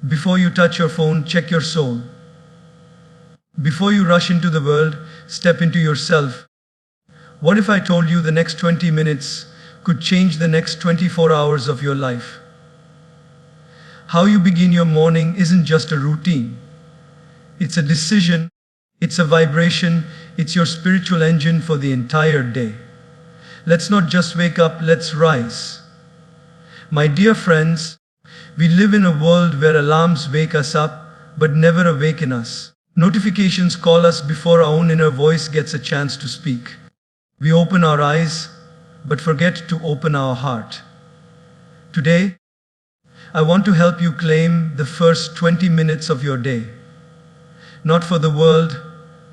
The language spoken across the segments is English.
Before you touch your phone, check your soul. Before you rush into the world, step into yourself. What if I told you the next 20 minutes could change the next 24 hours of your life? How you begin your morning isn't just a routine. It's a decision, it's a vibration, it's your spiritual engine for the entire day. Let's not just wake up, let's rise. My dear friends, we live in a world where alarms wake us up, but never awaken us. Notifications call us before our own inner voice gets a chance to speak. We open our eyes, but forget to open our heart. Today, I want to help you claim the first 20 minutes of your day. Not for the world,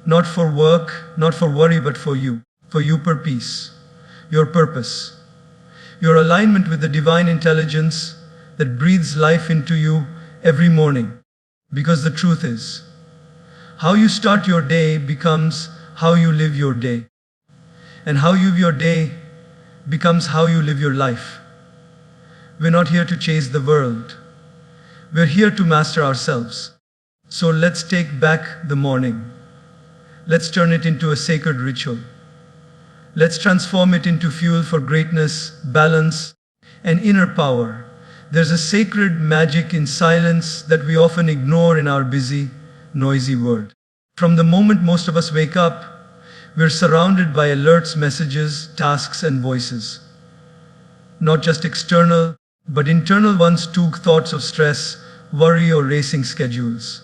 not for work, not for worry, but for you for peace, your purpose, your alignment with the divine intelligence that breathes life into you every morning. Because the truth is, how you start your day becomes how you live your day. And how you live your day becomes how you live your life. We're not here to chase the world. We're here to master ourselves. So let's take back the morning. Let's turn it into a sacred ritual. Let's transform it into fuel for greatness, balance, and inner power. There's a sacred magic in silence that we often ignore in our busy, noisy world. From the moment most of us wake up, we're surrounded by alerts, messages, tasks, and voices. Not just external, but internal ones too, thoughts of stress, worry, or racing schedules.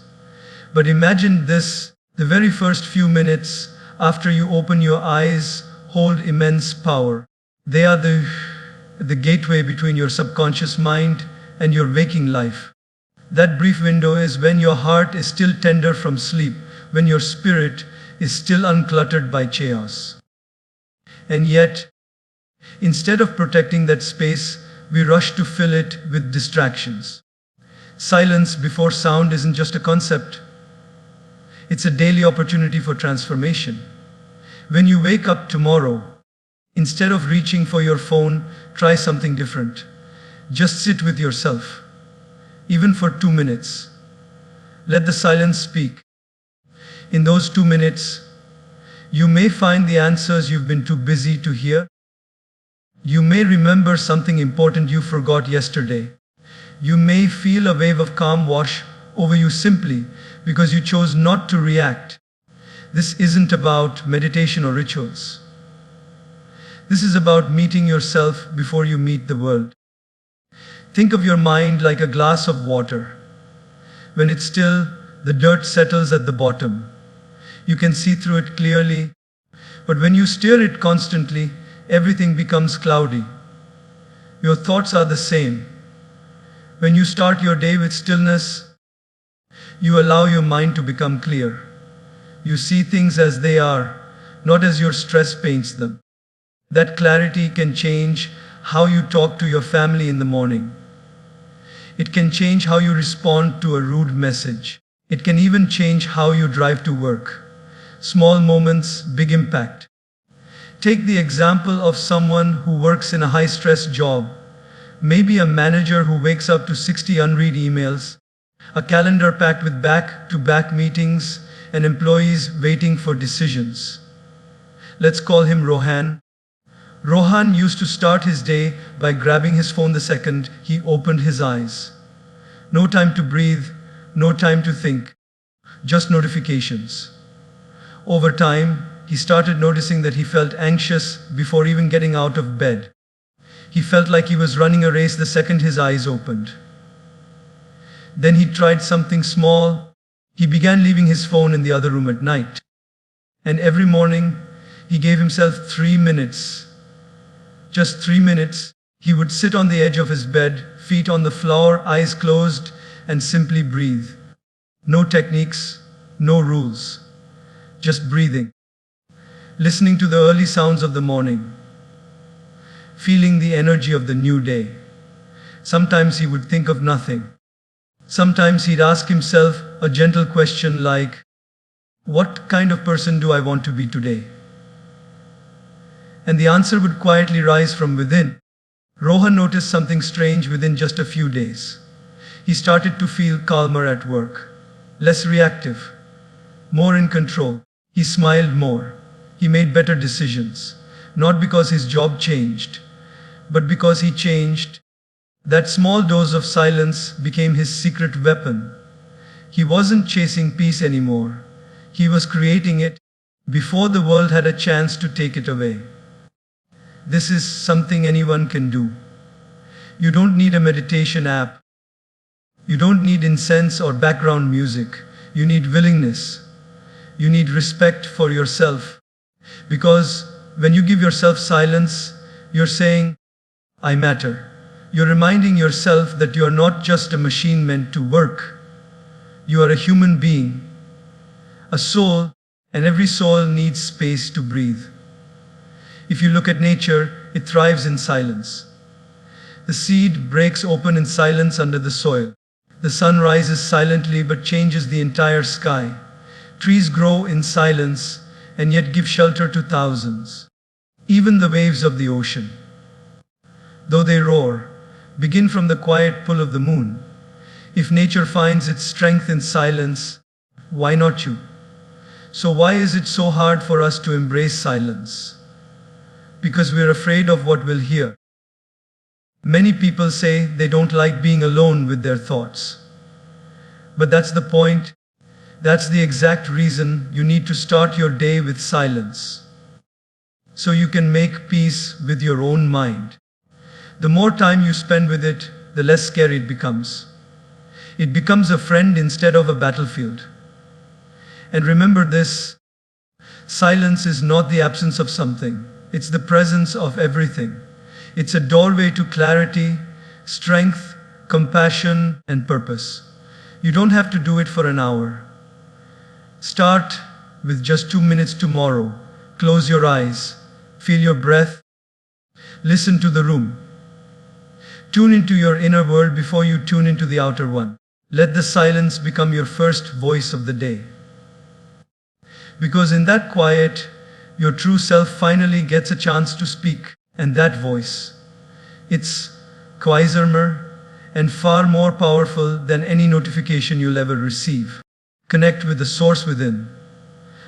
But imagine this, the very first few minutes after you open your eyes hold immense power. They are the gateway between your subconscious mind and your waking life. That brief window is when your heart is still tender from sleep, when your spirit is still uncluttered by chaos. And yet, instead of protecting that space, we rush to fill it with distractions. Silence before sound isn't just a concept. It's a daily opportunity for transformation. When you wake up tomorrow, instead of reaching for your phone, try something different. Just sit with yourself, even for 2 minutes. Let the silence speak. In those 2 minutes, you may find the answers you've been too busy to hear. You may remember something important you forgot yesterday. You may feel a wave of calm wash over you simply because you chose not to react. This isn't about meditation or rituals. This is about meeting yourself before you meet the world. Think of your mind like a glass of water. When it's still, the dirt settles at the bottom. You can see through it clearly, but when you stir it constantly, everything becomes cloudy. Your thoughts are the same. When you start your day with stillness, you allow your mind to become clear. You see things as they are, not as your stress paints them. That clarity can change how you talk to your family in the morning. It can change how you respond to a rude message. It can even change how you drive to work. Small moments, big impact. Take the example of someone who works in a high-stress job. Maybe a manager who wakes up to 60 unread emails, a calendar packed with back-to-back meetings, and employees waiting for decisions. Let's call him Rohan. Rohan used to start his day by grabbing his phone the second he opened his eyes. No time to breathe, no time to think, just notifications. Over time, he started noticing that he felt anxious before even getting out of bed. He felt like he was running a race the second his eyes opened. Then he tried something small. He began leaving his phone in the other room at night. And every morning, he gave himself 3 minutes. Just 3 minutes. He would sit on the edge of his bed, feet on the floor, eyes closed, and simply breathe. No techniques, no rules. Just breathing. Listening to the early sounds of the morning. Feeling the energy of the new day. Sometimes he would think of nothing. Sometimes he'd ask himself a gentle question like, what kind of person do I want to be today? And the answer would quietly rise from within. Rohan noticed something strange within just a few days. He started to feel calmer at work, less reactive, more in control. He smiled more. He made better decisions, not because his job changed, but because he changed. That small dose of silence became his secret weapon. He wasn't chasing peace anymore. He was creating it before the world had a chance to take it away. This is something anyone can do. You don't need a meditation app. You don't need incense or background music. You need willingness. You need respect for yourself. Because when you give yourself silence, you're saying, I matter. You're reminding yourself that you are not just a machine meant to work. You are a human being, a soul, and every soul needs space to breathe. If you look at nature, it thrives in silence. The seed breaks open in silence under the soil. The sun rises silently but changes the entire sky. Trees grow in silence and yet give shelter to thousands. Even the waves of the ocean, though they roar, begin from the quiet pull of the moon. If nature finds its strength in silence, why not you? So why is it so hard for us to embrace silence? Because we're afraid of what we'll hear. Many people say they don't like being alone with their thoughts. But that's the point. That's the exact reason you need to start your day with silence, so you can make peace with your own mind. The more time you spend with it, the less scary it becomes. It becomes a friend instead of a battlefield. And remember this, silence is not the absence of something, it's the presence of everything. It's a doorway to clarity, strength, compassion, and purpose. You don't have to do it for an hour. Start with just 2 minutes tomorrow. Close your eyes, feel your breath, listen to the room. Tune into your inner world before you tune into the outer one. Let the silence become your first voice of the day. Because in that quiet, your true self finally gets a chance to speak. And that voice, it's quieter and far more powerful than any notification you'll ever receive. Connect with the source within.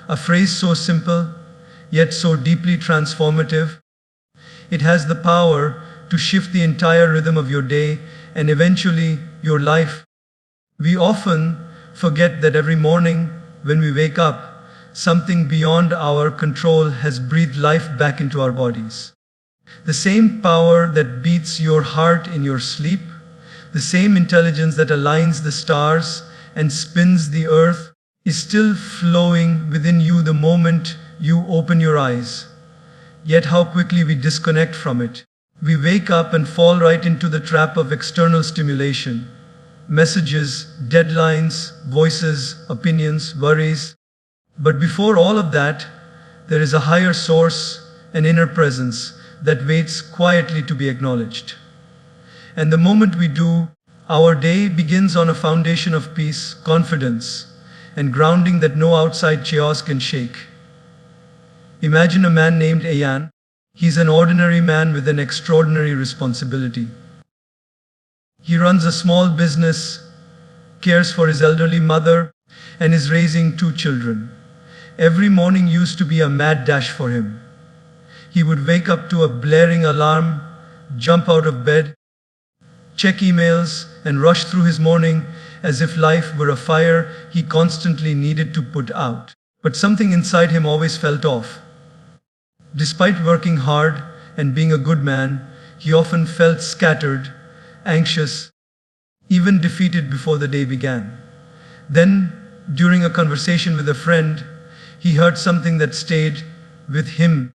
A phrase so simple, yet so deeply transformative. It has the power to shift the entire rhythm of your day and eventually your life. We often forget that every morning when we wake up, something beyond our control has breathed life back into our bodies. The same power that beats your heart in your sleep, the same intelligence that aligns the stars and spins the earth, is still flowing within you the moment you open your eyes. Yet how quickly we disconnect from it. We wake up and fall right into the trap of external stimulation. Messages, deadlines, voices, opinions, worries. But before all of that, there is a higher source, an inner presence that waits quietly to be acknowledged. And the moment we do, our day begins on a foundation of peace, confidence, and grounding that no outside chaos can shake. Imagine a man named Ayan. He's an ordinary man with an extraordinary responsibility. He runs a small business, cares for his elderly mother, and is raising 2 children. Every morning used to be a mad dash for him. He would wake up to a blaring alarm, jump out of bed, check emails, and rush through his morning as if life were a fire he constantly needed to put out. But something inside him always felt off. Despite working hard and being a good man, he often felt scattered, anxious, even defeated before the day began. Then, during a conversation with a friend, he heard something that stayed with him.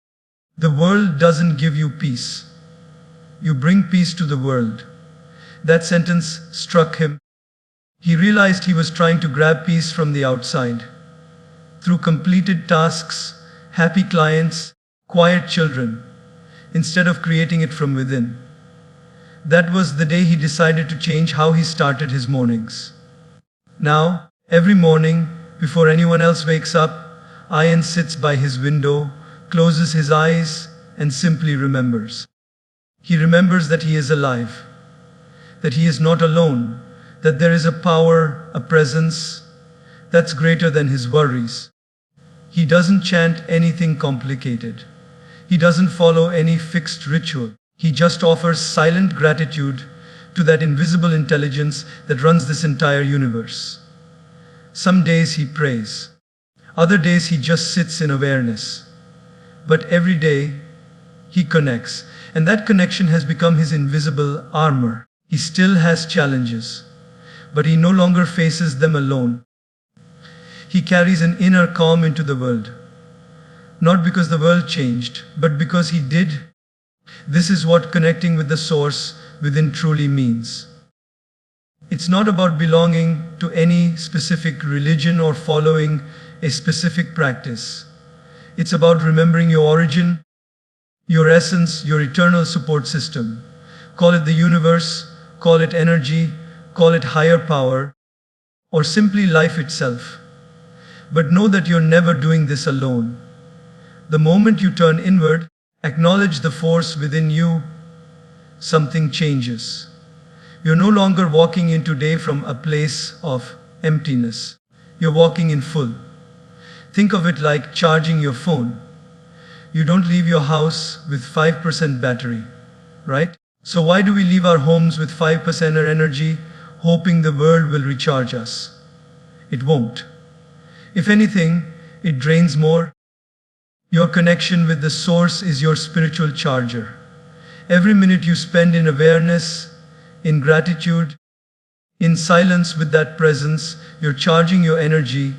The world doesn't give you peace. You bring peace to the world. That sentence struck him. He realized he was trying to grab peace from the outside. Through completed tasks, happy clients, quiet children, instead of creating it from within. That was the day he decided to change how he started his mornings. Now, every morning, before anyone else wakes up, Ayan sits by his window, closes his eyes, and simply remembers. He remembers that he is alive, that he is not alone, that there is a power, a presence that's greater than his worries. He doesn't chant anything complicated. He doesn't follow any fixed ritual. He just offers silent gratitude to that invisible intelligence that runs this entire universe. Some days he prays. Other days he just sits in awareness. But every day he connects. And that connection has become his invisible armor. He still has challenges, but he no longer faces them alone. He carries an inner calm into the world. Not because the world changed, but because he did. This is what connecting with the source within truly means. It's not about belonging to any specific religion or following a specific practice. It's about remembering your origin, your essence, your eternal support system. Call it the universe, call it energy, call it higher power, or simply life itself. But know that you're never doing this alone. The moment you turn inward, acknowledge the force within you, something changes. You're no longer walking into day from a place of emptiness. You're walking in full. Think of it like charging your phone. You don't leave your house with 5% battery, right? So why do we leave our homes with 5% energy, hoping the world will recharge us? It won't. If anything, it drains more. Your connection with the source is your spiritual charger. Every minute you spend in awareness, in gratitude, in silence with that presence, you're charging your energy,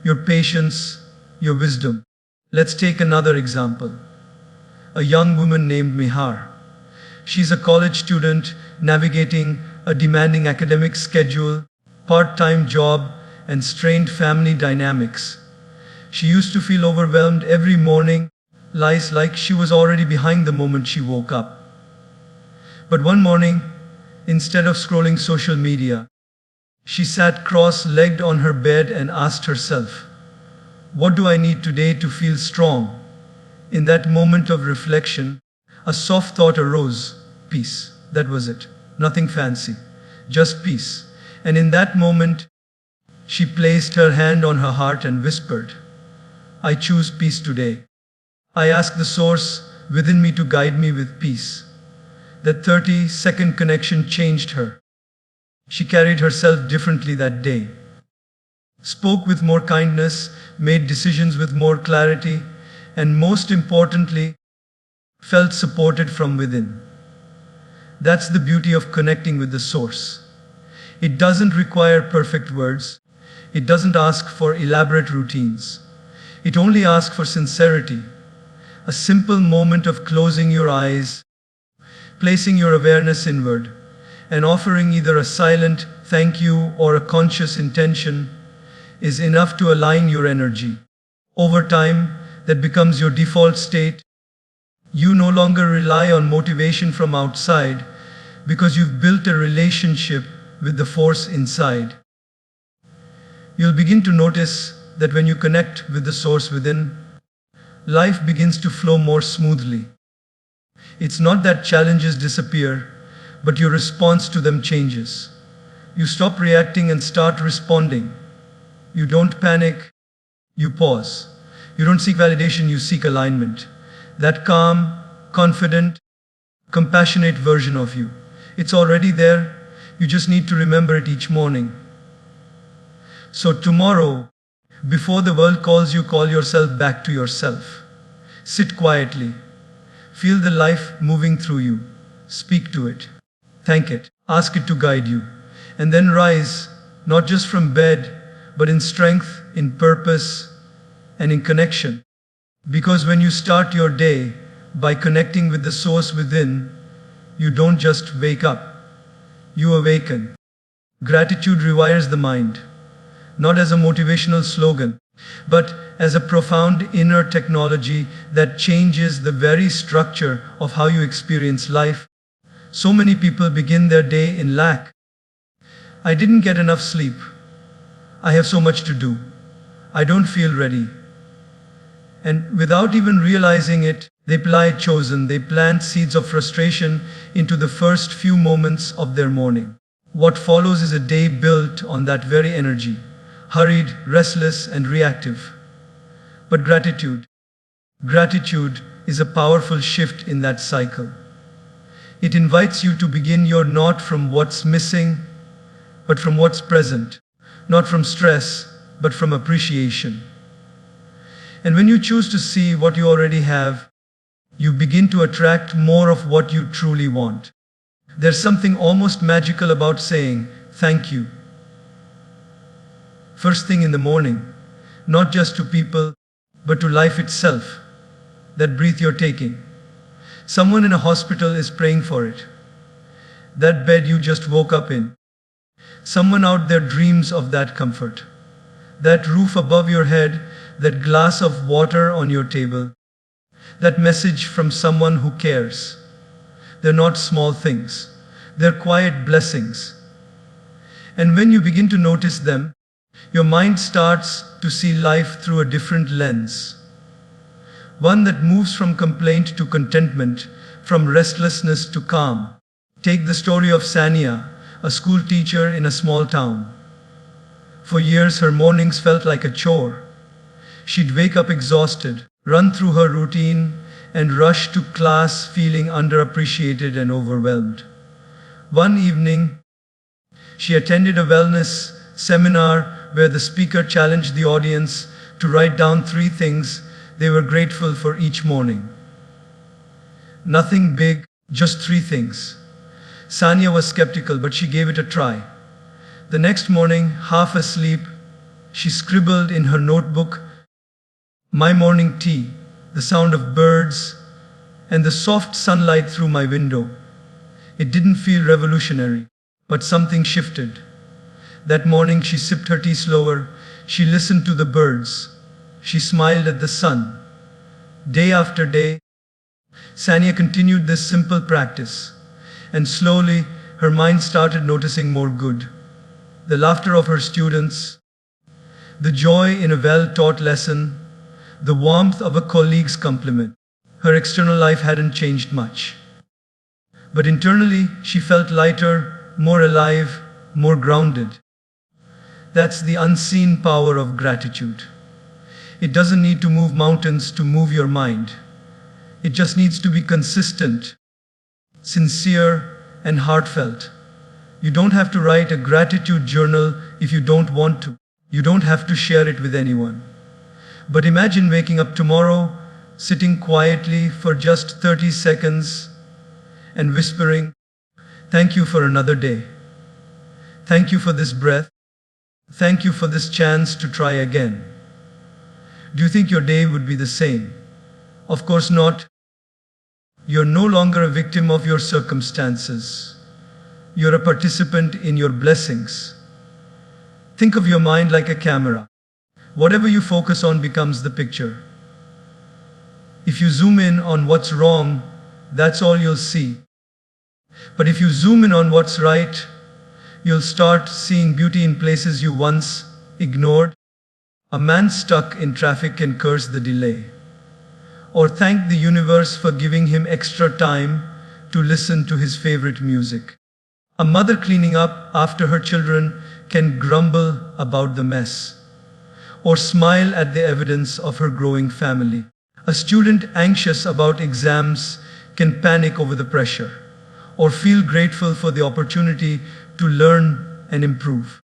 your patience, your wisdom. Let's take another example. A young woman named Mihar. She's a college student navigating a demanding academic schedule, part-time job, and strained family dynamics. She used to feel overwhelmed every morning, lies like she was already behind the moment she woke up. But one morning, instead of scrolling social media, she sat cross-legged on her bed and asked herself, "What do I need today to feel strong?" In that moment of reflection, a soft thought arose, peace. That was it. Nothing fancy, just peace. And in that moment, she placed her hand on her heart and whispered, "I choose peace today. I ask the source within me to guide me with peace." That 30-second connection changed her. She carried herself differently that day. Spoke with more kindness, made decisions with more clarity, and most importantly, felt supported from within. That's the beauty of connecting with the source. It doesn't require perfect words. It doesn't ask for elaborate routines. It only asks for sincerity. A simple moment of closing your eyes, placing your awareness inward, and offering either a silent thank you or a conscious intention is enough to align your energy. Over time, that becomes your default state. You no longer rely on motivation from outside because you've built a relationship with the force inside. You'll begin to notice that when you connect with the source within, life begins to flow more smoothly. It's not that challenges disappear, but your response to them changes. You stop reacting and start responding. You don't panic, you pause. You don't seek validation, you seek alignment. That calm, confident, compassionate version of you. It's already there. You just need to remember it each morning. So tomorrow, before the world calls you, call yourself back to yourself. Sit quietly. Feel the life moving through you. Speak to it. Thank it. Ask it to guide you. And then rise, not just from bed, but in strength, in purpose, and in connection. Because when you start your day by connecting with the source within, you don't just wake up, you awaken. Gratitude rewires the mind, not as a motivational slogan, but as a profound inner technology that changes the very structure of how you experience life. So many people begin their day in lack. I didn't get enough sleep. I have so much to do. I don't feel ready. And without even realizing it, they plant seeds of frustration into the first few moments of their morning. What follows is a day built on that very energy, hurried, restless, and reactive. But gratitude is a powerful shift in that cycle. It invites you to begin your not from what's missing, but from what's present, not from stress, but from appreciation. And when you choose to see what you already have, you begin to attract more of what you truly want. There's something almost magical about saying thank you first thing in the morning, not just to people, but to life itself. That breath you're taking. Someone in a hospital is praying for it. That bed you just woke up in. Someone out there dreams of that comfort. That roof above your head, that glass of water on your table. That message from someone who cares. They're not small things. They're quiet blessings. And when you begin to notice them, your mind starts to see life through a different lens. One that moves from complaint to contentment, from restlessness to calm. Take the story of Sania, a school teacher in a small town. For years her mornings felt like a chore. She'd wake up exhausted, run through her routine, and rush to class feeling underappreciated and overwhelmed. One evening, she attended a wellness seminar where the speaker challenged the audience to write down 3 things they were grateful for each morning. Nothing big, just 3 things. Sania was skeptical, but she gave it a try. The next morning, half asleep, she scribbled in her notebook, "My morning tea, the sound of birds, and the soft sunlight through my window." It didn't feel revolutionary, but something shifted. That morning she sipped her tea slower, she listened to the birds, she smiled at the sun. Day after day, Sania continued this simple practice, and slowly her mind started noticing more good. The laughter of her students, the joy in a well-taught lesson, the warmth of a colleague's compliment. Her external life hadn't changed much. But internally, she felt lighter, more alive, more grounded. That's the unseen power of gratitude. It doesn't need to move mountains to move your mind. It just needs to be consistent, sincere, and heartfelt. You don't have to write a gratitude journal if you don't want to. You don't have to share it with anyone. But imagine waking up tomorrow, sitting quietly for just 30 seconds, and whispering, "Thank you for another day. Thank you for this breath. Thank you for this chance to try again." Do you think your day would be the same? Of course not. You're no longer a victim of your circumstances. You're a participant in your blessings. Think of your mind like a camera. Whatever you focus on becomes the picture. If you zoom in on what's wrong, that's all you'll see. But if you zoom in on what's right, you'll start seeing beauty in places you once ignored. A man stuck in traffic can curse the delay, or thank the universe for giving him extra time to listen to his favorite music. A mother cleaning up after her children can grumble about the mess, or smile at the evidence of her growing family. A student anxious about exams can panic over the pressure, or feel grateful for the opportunity to learn and improve.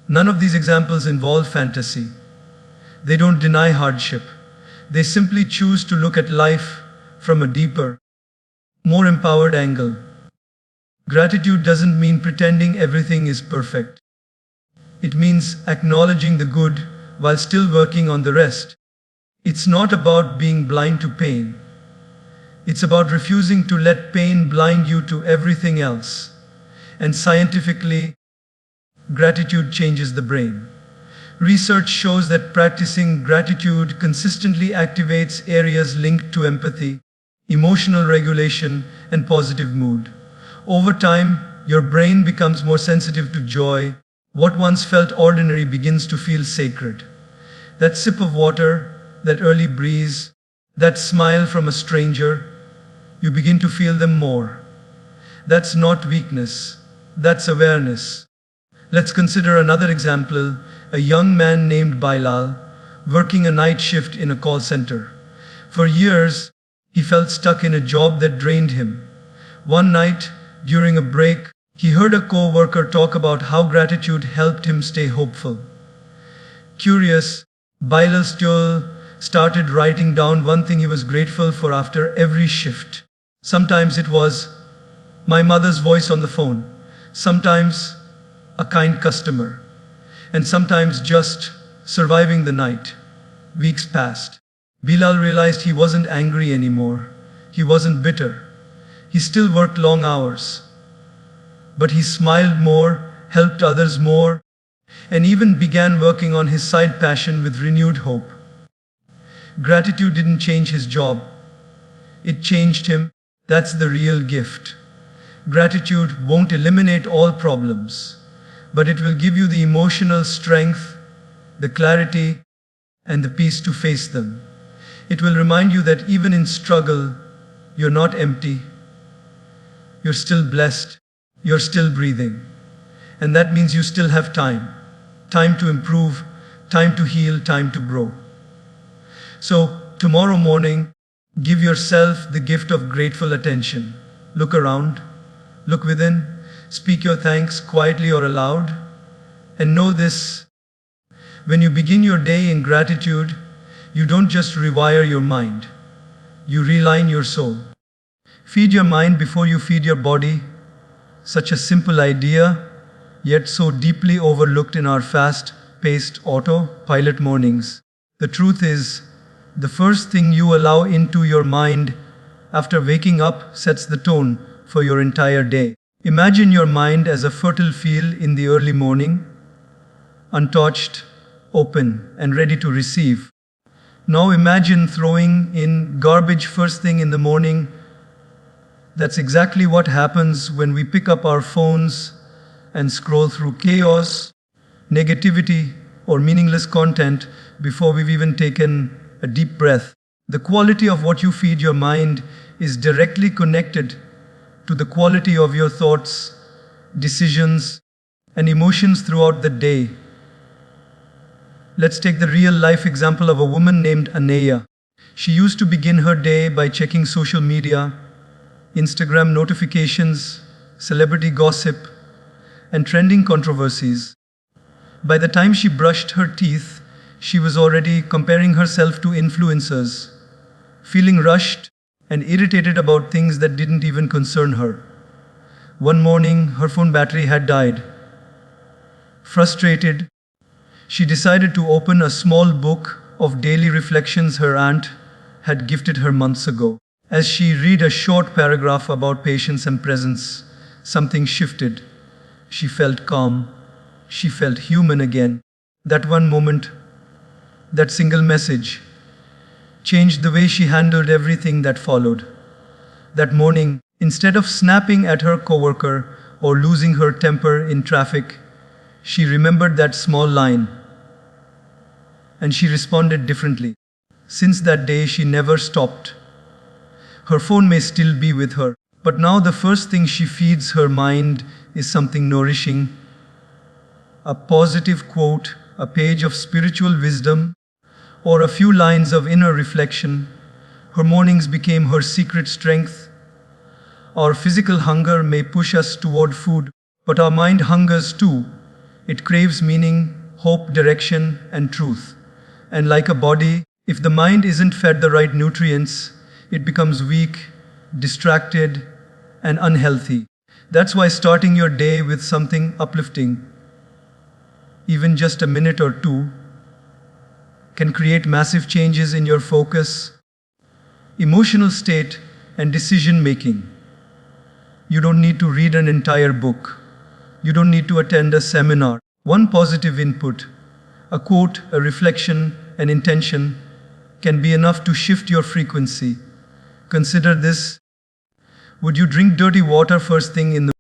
None of these examples involve fantasy. They don't deny hardship. They simply choose to look at life from a deeper, more empowered angle. Gratitude doesn't mean pretending everything is perfect. It means acknowledging the good while still working on the rest. It's not about being blind to pain. It's about refusing to let pain blind you to everything else. And scientifically, gratitude changes the brain. Research shows that practicing gratitude consistently activates areas linked to empathy, emotional regulation, and positive mood. Over time, your brain becomes more sensitive to joy. What once felt ordinary begins to feel sacred. That sip of water, that early breeze, that smile from a stranger, you begin to feel them more. That's not weakness. That's awareness. Let's consider another example, a young man named Bailal, working a night shift in a call center. For years, he felt stuck in a job that drained him. One night, during a break, he heard a co-worker talk about how gratitude helped him stay hopeful. Curious, Bailal started writing down one thing he was grateful for after every shift. Sometimes it was my mother's voice on the phone, sometimes a kind customer, and sometimes just surviving the night. Weeks passed. Bilal realized he wasn't angry anymore. He wasn't bitter. He still worked long hours. But he smiled more, helped others more, and even began working on his side passion with renewed hope. Gratitude didn't change his job. It changed him. That's the real gift. Gratitude won't eliminate all problems, but it will give you the emotional strength, the clarity, and the peace to face them. It will remind you that even in struggle, you're not empty. You're still blessed. You're still breathing. And that means you still have time. Time to improve, time to heal, time to grow. So, tomorrow morning, give yourself the gift of grateful attention. Look around, look within, speak your thanks quietly or aloud, and know this: when you begin your day in gratitude, you don't just rewire your mind, you realign your soul. Feed your mind before you feed your body. Such a simple idea, yet so deeply overlooked in our fast-paced autopilot mornings. The truth is, the first thing you allow into your mind after waking up sets the tone for your entire day. Imagine your mind as a fertile field in the early morning, untouched, open, and ready to receive. Now imagine throwing in garbage first thing in the morning. That's exactly what happens when we pick up our phones and scroll through chaos, negativity, or meaningless content before we've even taken a deep breath. The quality of what you feed your mind is directly connected to the quality of your thoughts, decisions, and emotions throughout the day. Let's take the real life example of a woman named Anaya. She used to begin her day by checking social media, Instagram notifications, celebrity gossip, and trending controversies. By the time she brushed her teeth, she was already comparing herself to influencers, feeling rushed and irritated about things that didn't even concern her. One morning, her phone battery had died. Frustrated, she decided to open a small book of daily reflections her aunt had gifted her months ago. As she read a short paragraph about patience and presence, something shifted. She felt calm. She felt human again. That one moment, that single message, changed the way she handled everything that followed. That morning, instead of snapping at her coworker or losing her temper in traffic, she remembered that small line, and she responded differently. Since that day, she never stopped. Her phone may still be with her, but now the first thing she feeds her mind is something nourishing. A positive quote, a page of spiritual wisdom, or a few lines of inner reflection. Her mornings became her secret strength. Our physical hunger may push us toward food, but our mind hungers too. It craves meaning, hope, direction, and truth. And like a body, if the mind isn't fed the right nutrients, it becomes weak, distracted, and unhealthy. That's why starting your day with something uplifting, even just a minute or two, can create massive changes in your focus, emotional state, and decision making. You don't need to read an entire book. You don't need to attend a seminar. One positive input, a quote, a reflection, an intention, can be enough to shift your frequency. Consider this. Would you drink dirty water first thing in the